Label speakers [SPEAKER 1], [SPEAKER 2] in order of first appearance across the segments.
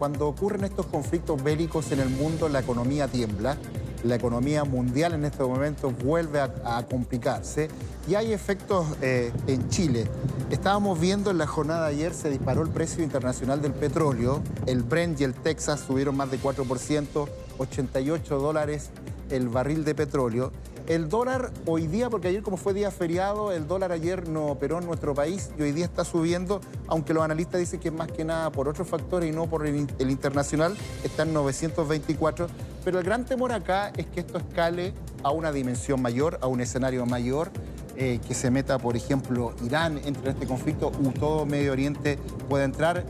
[SPEAKER 1] Cuando ocurren estos conflictos bélicos en el mundo, la economía tiembla, la economía mundial en estos momentos vuelve a complicarse y hay efectos en Chile. Estábamos viendo en la jornada de ayer, se disparó el precio internacional del petróleo, el Brent y el Texas subieron más de 4%, $88 el barril de petróleo. El dólar hoy día, porque ayer como fue día feriado, el dólar ayer no operó en nuestro país y hoy día está subiendo, aunque los analistas dicen que es más que nada por otros factores y no por el internacional, está en 924. Pero el gran temor acá es que esto escale a una dimensión mayor, a un escenario mayor, que se meta, por ejemplo, Irán entre este conflicto, todo Medio Oriente puede entrar.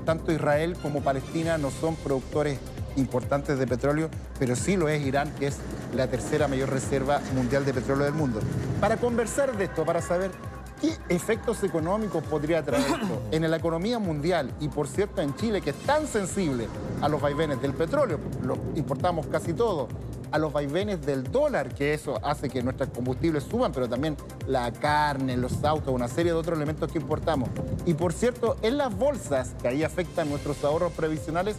[SPEAKER 1] Tanto Israel como Palestina no son productores importantes de petróleo, pero sí lo es Irán, que es la tercera mayor reserva mundial de petróleo del mundo. Para conversar de esto, para saber qué efectos económicos podría traer esto en la economía mundial y, por cierto, en Chile, que es tan sensible a los vaivenes del petróleo, lo importamos casi todo, a los vaivenes del dólar, que eso hace que nuestros combustibles suban, pero también la carne, los autos, una serie de otros elementos que importamos. Y, por cierto, en las bolsas, que ahí afectan nuestros ahorros previsionales,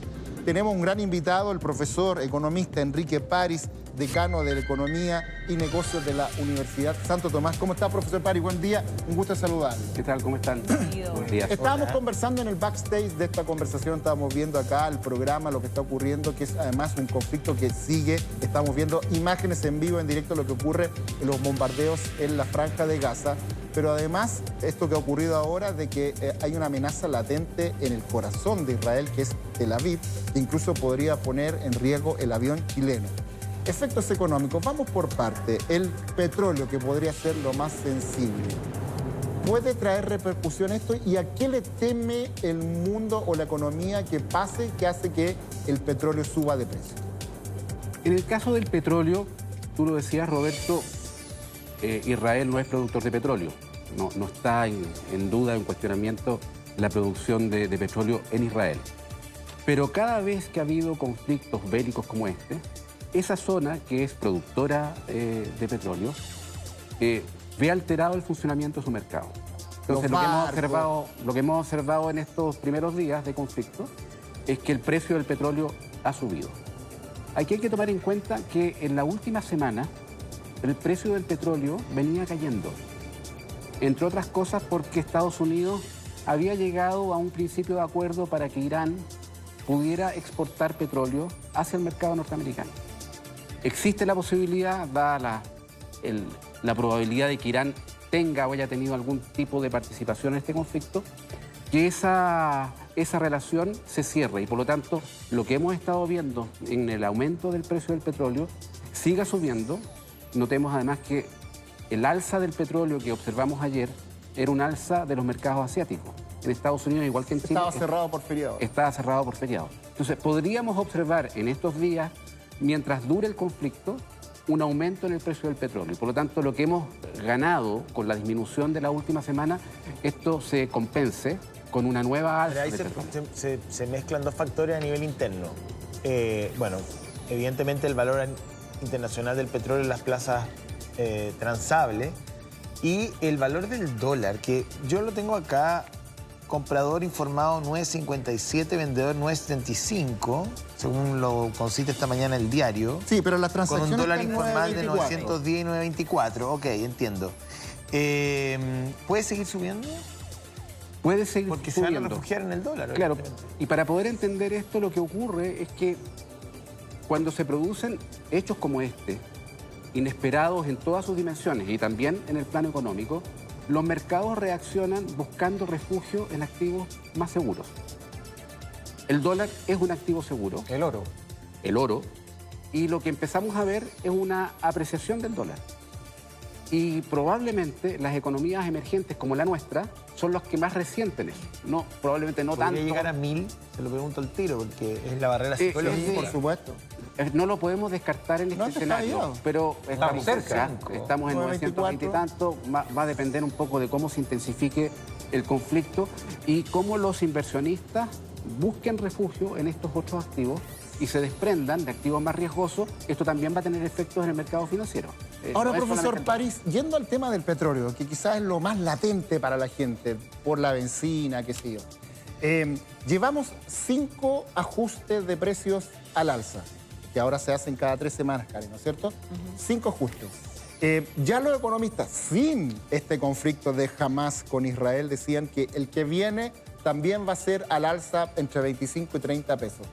[SPEAKER 1] tenemos un gran invitado, el profesor economista Enrique París, decano de Economía y Negocios de la Universidad Santo Tomás. ¿Cómo está, profesor París? Buen día, un gusto saludarle.
[SPEAKER 2] ¿Qué tal? ¿Cómo están? Buenos días.
[SPEAKER 1] Estábamos conversando en el backstage de esta conversación, estábamos viendo acá el programa, lo que está ocurriendo, que es además un conflicto que sigue. Estamos viendo imágenes en vivo, en directo, lo que ocurre en los bombardeos en la Franja de Gaza. Pero además, esto que ha ocurrido ahora, de que hay una amenaza latente en el corazón de Israel, que es Tel Aviv, que incluso podría poner en riesgo el avión chileno. Efectos económicos, vamos por parte. El petróleo, que podría ser lo más sensible, ¿puede traer repercusión esto? ¿Y a qué le teme el mundo o la economía que pase, que hace que el petróleo suba de precio?
[SPEAKER 2] En el caso del petróleo, tú lo decías, Roberto, Israel no es productor de petróleo. No está en duda, en cuestionamiento, la producción de petróleo en Israel. Pero cada vez que ha habido conflictos bélicos como este, esa zona que es productora de petróleo ve alterado el funcionamiento de su mercado. Entonces, lo que hemos observado en estos primeros días de conflicto es que el precio del petróleo ha subido. Aquí hay que tomar en cuenta que en la última semana el precio del petróleo venía cayendo, entre otras cosas porque Estados Unidos había llegado a un principio de acuerdo para que Irán pudiera exportar petróleo hacia el mercado norteamericano. Existe la posibilidad, dada la probabilidad de que Irán tenga o haya tenido algún tipo de participación en este conflicto, que esa relación se cierre y, por lo tanto, lo que hemos estado viendo en el aumento del precio del petróleo siga subiendo. Notemos además que el alza del petróleo que observamos ayer era un alza de los mercados asiáticos. En Estados Unidos, igual que en Chile,
[SPEAKER 1] estaba cerrado por feriado.
[SPEAKER 2] Estaba cerrado por feriado. Entonces, podríamos observar en estos días, mientras dure el conflicto, un aumento en el precio del petróleo. Y por lo tanto, lo que hemos ganado con la disminución de la última semana, esto se compense con una nueva alza.
[SPEAKER 3] Pero ahí se mezclan dos factores a nivel interno. Bueno, evidentemente el valor internacional del petróleo en las plazas transables y el valor del dólar, que yo lo tengo acá, comprador informado 9.57, vendedor 9.75, según lo consiste esta mañana el diario.
[SPEAKER 1] Sí, pero las transacciones
[SPEAKER 3] con un dólar informal
[SPEAKER 1] 9.24.
[SPEAKER 3] de 910 y 9.24. Ok, entiendo. ¿Puede seguir subiendo?
[SPEAKER 2] Puede seguir
[SPEAKER 3] porque
[SPEAKER 2] subiendo.
[SPEAKER 3] Se van a refugiar en el dólar.
[SPEAKER 2] Claro, y para poder entender esto, lo que ocurre es que cuando se producen hechos como este, inesperados en todas sus dimensiones y también en el plano económico, los mercados reaccionan buscando refugio en activos más seguros. El dólar es un activo seguro.
[SPEAKER 1] El oro.
[SPEAKER 2] El oro. Y lo que empezamos a ver es una apreciación del dólar. Y probablemente las economías emergentes como la nuestra son los que más resienten eso. No, probablemente no tanto.
[SPEAKER 3] ¿Podría llegar a 1000? Se lo pregunto al tiro, porque es la barrera psicológica.
[SPEAKER 1] Sí, por supuesto.
[SPEAKER 2] No lo podemos descartar en este escenario, pero estamos cerca. Estamos en 920 y tanto. Va a depender un poco de cómo se intensifique el conflicto y cómo los inversionistas busquen refugio en estos otros activos y se desprendan de activos más riesgosos. Esto también va a tener efectos en el mercado financiero.
[SPEAKER 1] Ahora, profesor París, yendo al tema del petróleo, que quizás es lo más latente para la gente, por la benzina, qué sé yo. Llevamos 5 ajustes de precios al alza, que ahora se hacen cada 3 semanas, Karen, ¿no es cierto? 5 ajustes. Ya los economistas, sin este conflicto de Hamas con Israel, decían que el que viene también va a ser al alza entre 25 y 30 pesos.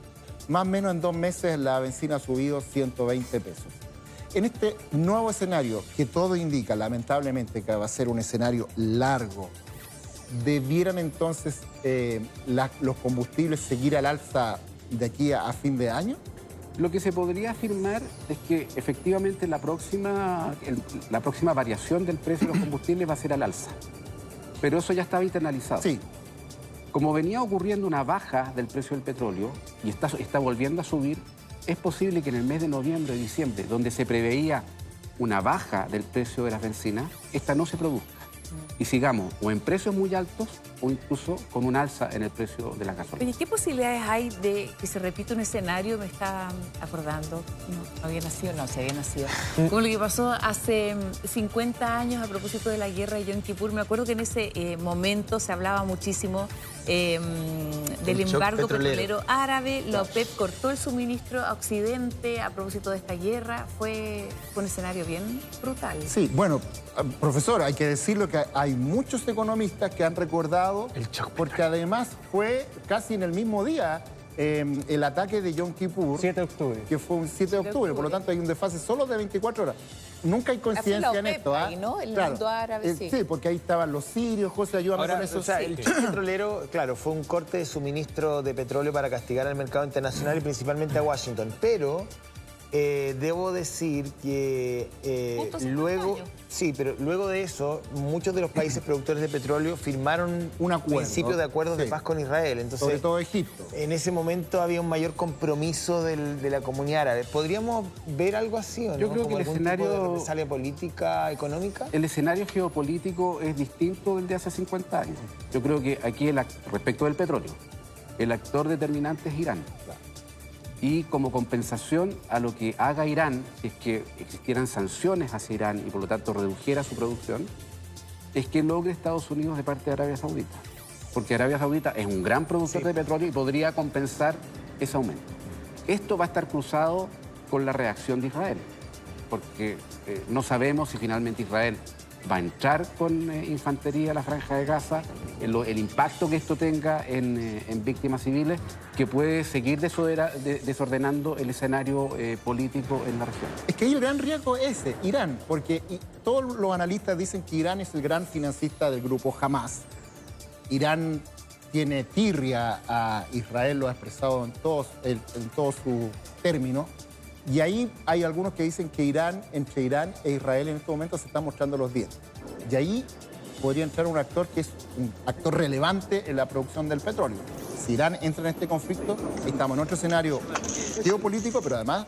[SPEAKER 1] Más o menos en 2 meses la benzina ha subido 120 pesos. En este nuevo escenario, que todo indica, lamentablemente, que va a ser un escenario largo, ¿debieran entonces los combustibles seguir al alza de aquí a fin de año?
[SPEAKER 2] Lo que se podría afirmar es que efectivamente la próxima variación del precio de los combustibles va a ser al alza. Pero eso ya estaba internalizado.
[SPEAKER 1] Sí.
[SPEAKER 2] Como venía ocurriendo una baja del precio del petróleo y está volviendo a subir, es posible que en el mes de noviembre o diciembre, donde se preveía una baja del precio de las bencinas, esta no se produzca. Y sigamos o en precios muy altos o incluso con un alza en el precio de la gasolina.
[SPEAKER 4] Oye, ¿qué posibilidades hay de que se repita un escenario? Me está acordando, no había nacido, no, se había nacido. Como lo que pasó hace 50 años a propósito de la guerra de Yom Kippur. Me acuerdo que en ese momento se hablaba muchísimo del embargo petrolero árabe. La OPEP cortó el suministro a Occidente a propósito de esta guerra. Fue un escenario bien brutal.
[SPEAKER 1] Sí, bueno, profesor, hay que decirlo que hay muchos economistas que han recordado, porque además fue casi en el mismo día el ataque de Yom Kippur.
[SPEAKER 5] 7 de octubre.
[SPEAKER 1] Que fue un 7 de octubre, por lo tanto hay un desfase solo de 24 horas. Nunca hay coincidencia en esto, ¿ah?
[SPEAKER 4] Ahí, ¿no? El
[SPEAKER 1] claro.
[SPEAKER 4] mundo árabe, sí.
[SPEAKER 1] Sí, porque ahí estaban los sirios, José, ayúdame con eso.
[SPEAKER 3] O sea,
[SPEAKER 1] sí.
[SPEAKER 3] el choque petrolero, claro, fue un corte de suministro de petróleo para castigar al mercado internacional y principalmente a Washington. Pero debo decir que luego... Sí, pero luego de eso, muchos de los países productores de petróleo firmaron
[SPEAKER 1] un acuerdo,
[SPEAKER 3] principio de acuerdos de
[SPEAKER 1] sí,
[SPEAKER 3] paz con Israel. Entonces,
[SPEAKER 1] sobre todo Egipto.
[SPEAKER 3] En ese momento había un mayor compromiso de la comunidad árabe. ¿Podríamos ver algo así o no?
[SPEAKER 2] Yo creo que el escenario...
[SPEAKER 3] tipo de represalia política, económica.
[SPEAKER 2] El escenario geopolítico es distinto del de hace 50 años. Yo creo que aquí, respecto del petróleo, el actor determinante es Irán. Y como compensación a lo que haga Irán, si es que existieran sanciones hacia Irán y por lo tanto redujera su producción, es que logre Estados Unidos de parte de Arabia Saudita. Porque Arabia Saudita es un gran productor de petróleo y podría compensar ese aumento. Esto va a estar cruzado con la reacción de Israel, porque no sabemos si finalmente Israel va a entrar con infantería a la Franja de Gaza, el impacto que esto tenga en víctimas civiles, que puede seguir desordenando el escenario político en la región.
[SPEAKER 1] Es que hay el gran riesgo ese, Irán, porque todos los analistas dicen que Irán es el gran financista del grupo Hamas. Irán tiene tirria a Israel, lo ha expresado en todos sus términos. Y ahí hay algunos que dicen que entre Irán e Israel en este momento se están mostrando los dientes. Y ahí podría entrar un actor que es un actor relevante en la producción del petróleo. Si Irán entra en este conflicto, estamos en otro escenario geopolítico, pero además